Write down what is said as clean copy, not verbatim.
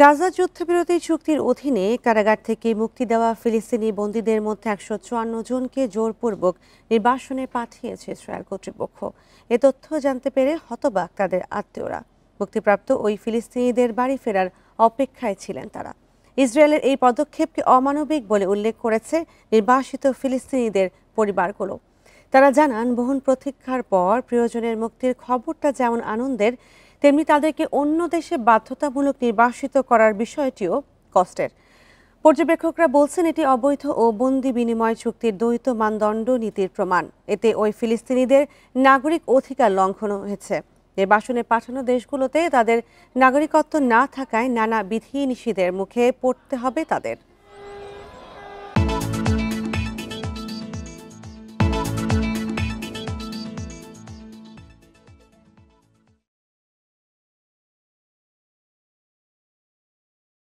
গাজা যুদ্ধবিরতি চুক্তির অধীনে কারাগার থেকে মুক্তি দেওয়া ফিলিস্তিনি বন্দীদের মধ্যে ১৫৪ জনকে জোরপূর্বক নির্বাসনে পাঠিয়েছে ইসরায়েল কর্তৃপক্ষ। এ তথ্য জানতে পেরে হতবাক তাদের আত্মীয়রা। মুক্তিপ্রাপ্ত ওই ফিলিস্তিনিদের বাড়ি ফেরার অপেক্ষায় ছিলেন তারা। ইসরায়েলের এই পদক্ষেপকে অমানবিক বলে উল্লেখ করেছে নির্বাসিত ফিলিস্তিনিদের পরিবারগুলো। তারা জানান, বহু প্রতীক্ষার পর প্রিয়জনের মুক্তির খবরটা যেমন আনন্দের, তেমনি তাদেরকে অন্য দেশে বাধ্যতামূলক নির্বাসিত করার বিষয়টিও কষ্টের। পর্যবেক্ষকরা বলছেন, এটি অবৈধ ও বন্দি বিনিময় চুক্তির দ্বৈত মানদণ্ড নীতির প্রমাণ। এতে ওই ফিলিস্তিনিদের নাগরিক অধিকার লঙ্ঘন হয়েছে। নির্বাসনে পাঠানো দেশগুলোতে তাদের নাগরিকত্ব না থাকায় নানা বিধিনিষেধের মুখে পড়তে হবে তাদের।